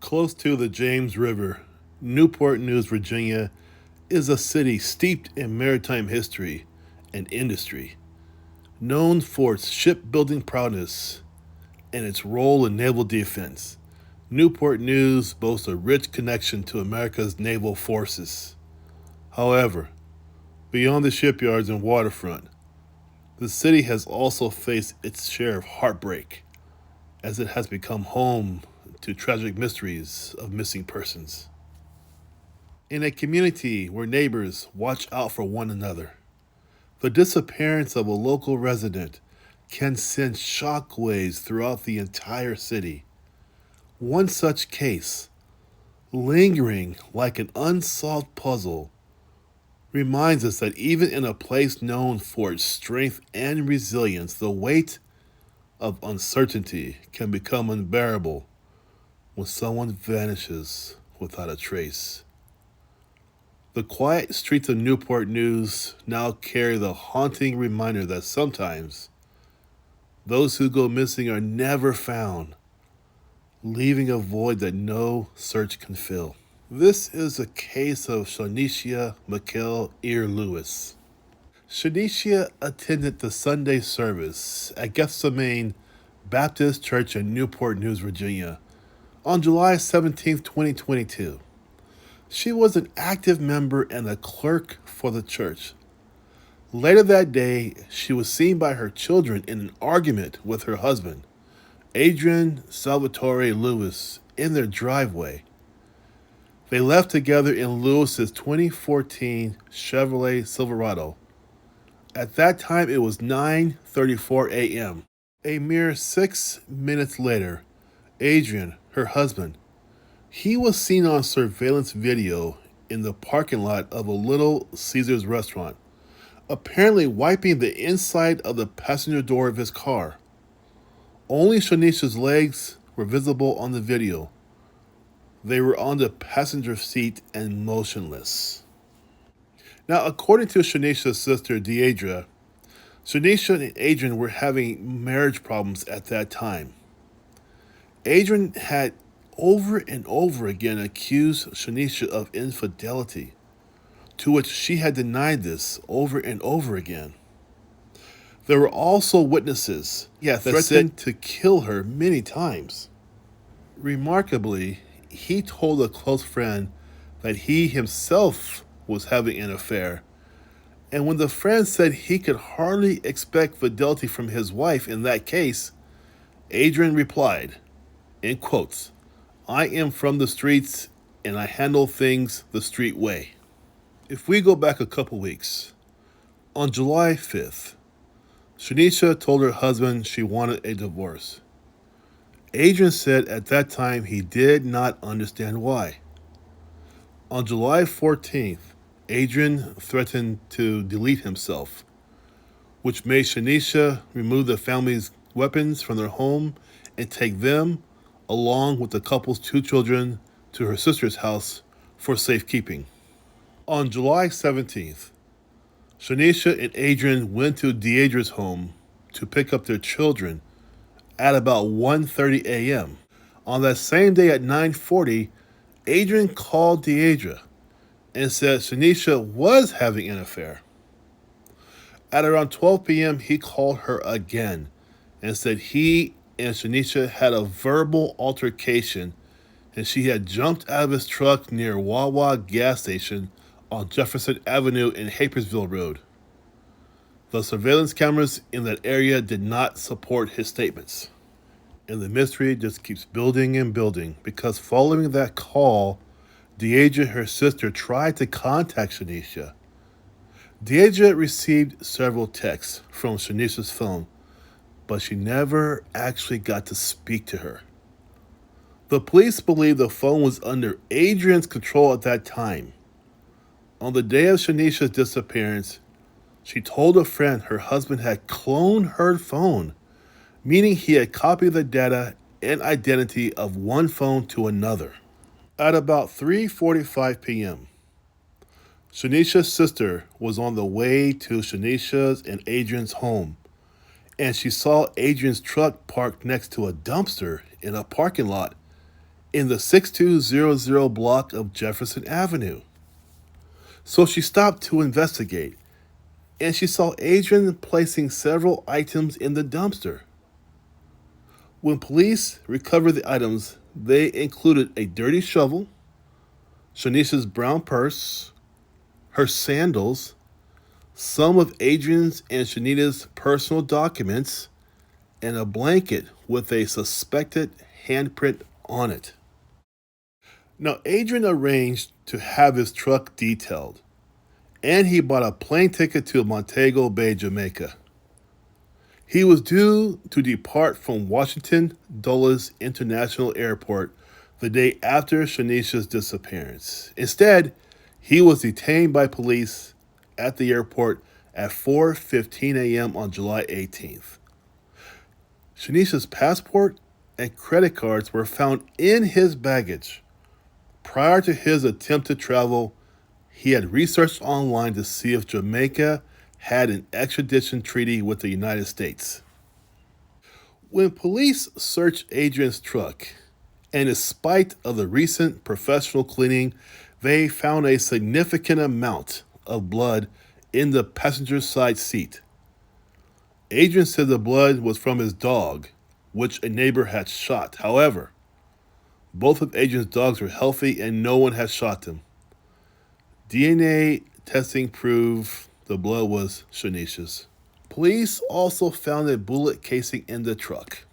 Close to the James River, Newport News, Virginia, is a city steeped in maritime history and industry, known for its shipbuilding prowess and its role in naval defense. Newport News boasts a rich connection to America's naval forces. However, beyond the shipyards and waterfront, the city has also faced its share of heartbreak, as it has become home to tragic mysteries of missing persons. In a community where neighbors watch out for one another, the disappearance of a local resident can send shockwaves throughout the entire city. One such case, lingering like an unsolved puzzle, reminds us that even in a place known for its strength and resilience, the weight of uncertainty can become unbearable when someone vanishes without a trace. The quiet streets of Newport News now carry the haunting reminder that sometimes those who go missing are never found, leaving a void that no search can fill. This is a case of Shanitia Mikell Eure-Lewis. Shanitia attended the Sunday service at Gethsemane Baptist Church in Newport News, Virginia, on July 17, 2022. She was an active member and a clerk for the church. Later that day, she was seen by her children in an argument with her husband, Adrian Salvatore Lewis, in their driveway. They left together in Lewis's 2014 Chevrolet Silverado. At that time, it was 9:34 a.m. A mere 6 minutes later, Adrian, her husband, he was seen on surveillance video in the parking lot of a Little Caesars restaurant, apparently wiping the inside of the passenger door of his car. Only Shanitia's legs were visible on the video. They were on the passenger seat and motionless. Now, according to Shanitia's sister, Deidre, Shanitia and Adrian were having marriage problems at that time. Adrian had over and over again accused Shanitia of infidelity, to which she had denied this over and over again. There were also witnesses that threatened to kill her many times. Remarkably, he told a close friend that he himself was having an affair, and when the friend said he could hardly expect fidelity from his wife in that case, Adrian replied, in quotes, "I am from the streets and I handle things the street way." If we go back a couple weeks, on July 5th, Shanitia told her husband she wanted a divorce. Adrian said at that time he did not understand why. On July 14th, Adrian threatened to delete himself, which made Shanitia remove the family's weapons from their home and take them, along with the couple's 2 children, to her sister's house for safekeeping. On July 17th, Shanitia and Adrian went to Deidre's home to pick up their children at about 1:30 a.m. On that same day at 9:40, Adrian called Deidre and said Shanitia was having an affair. At around 12 p.m., he called her again and said he and Shanitia had a verbal altercation and she had jumped out of his truck near Wawa gas station on Jefferson Avenue and Hapersville Road. The surveillance cameras in that area did not support his statements. And the mystery just keeps building and building because following that call, Deidre, her sister, tried to contact Shanitia. Deidre received several texts from Shanitia's phone, but she never actually got to speak to her. The police believe the phone was under Adrian's control at that time. On the day of Shanitia's disappearance, she told a friend her husband had cloned her phone, meaning he had copied the data and identity of one phone to another. At about 3:45 p.m., Shanitia's sister was on the way to Shanitia's and Adrian's home, and she saw Adrian's truck parked next to a dumpster in a parking lot in the 6200 block of Jefferson Avenue. So she stopped to investigate, and she saw Adrian placing several items in the dumpster. When police recovered the items, they included a dirty shovel, Shanitia's brown purse, her sandals, some of Adrian's and Shanita's personal documents, and a blanket with a suspected handprint on it. Now, Adrian arranged to have his truck detailed, and he bought a plane ticket to Montego Bay, Jamaica. He was due to depart from Washington Dulles International Airport the day after Shanitia's disappearance. Instead, he was detained by police at the airport at 4:15 a.m. on July 18th. Shanitia's passport and credit cards were found in his baggage. Prior to his attempt to travel, he had researched online to see if Jamaica had an extradition treaty with the United States. When police searched Adrian's truck, and in spite of the recent professional cleaning, they found a significant amount of blood in the passenger side seat. Adrian said the blood was from his dog, which a neighbor had shot. However, both of Adrian's dogs were healthy and no one had shot them. DNA testing proved the blood was Shanitia's. Police also found a bullet casing in the truck.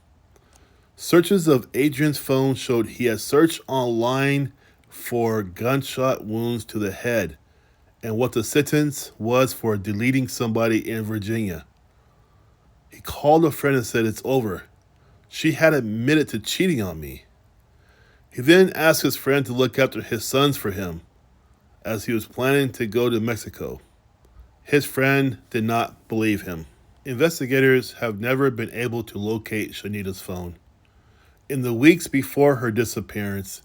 Searches of Adrian's phone showed he had searched online for gunshot wounds to the head and what the sentence was for deleting somebody in Virginia. He called a friend and said, "It's over. She had admitted to cheating on me." He then asked his friend to look after his sons for him, as he was planning to go to Mexico. His friend did not believe him. Investigators have never been able to locate Shanita's phone. In the weeks before her disappearance,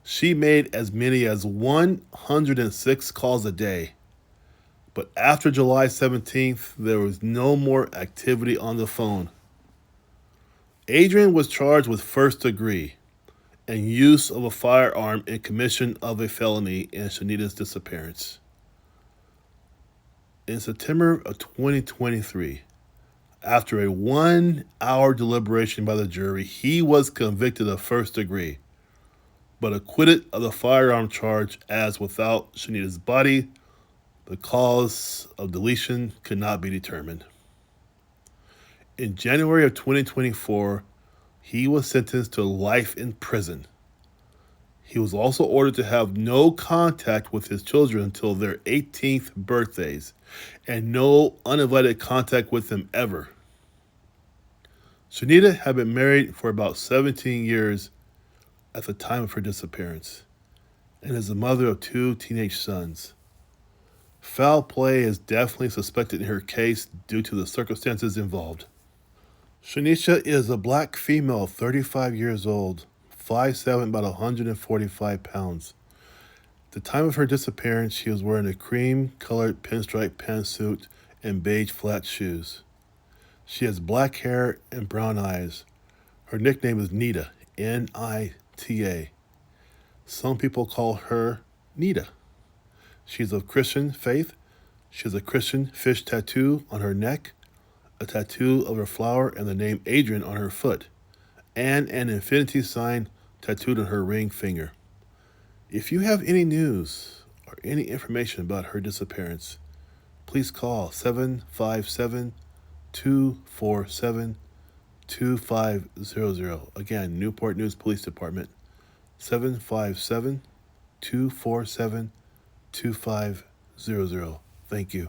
she made as many as 106 calls a day. But after July 17th, there was no more activity on the phone. Adrian was charged with first degree and use of a firearm in commission of a felony in Shanita's disappearance. In September of 2023, after a 1-hour deliberation by the jury, he was convicted of first degree, but acquitted of the firearm charge as without Shanita's body, the cause of deletion could not be determined. In January of 2024, he was sentenced to life in prison. He was also ordered to have no contact with his children until their 18th birthdays, and no uninvited contact with them ever. Shanita had been married for about 17 years at the time of her disappearance, and is the mother of 2 teenage sons. Foul play is definitely suspected in her case due to the circumstances involved. Shanitia is a black female, 35 years old, 5'7", about 145 pounds. At the time of her disappearance, she was wearing a cream-colored pinstripe pantsuit and beige flat shoes. She has black hair and brown eyes. Her nickname is Nita, N-I-T-A. Some people call her Nita. She's of Christian faith. She has a Christian fish tattoo on her neck, a tattoo of a flower and the name Adrian on her foot, and an infinity sign tattooed on her ring finger. If you have any news or any information about her disappearance, please call 757-247-2500. Again, Newport News Police Department, 757-247-2500. Thank you.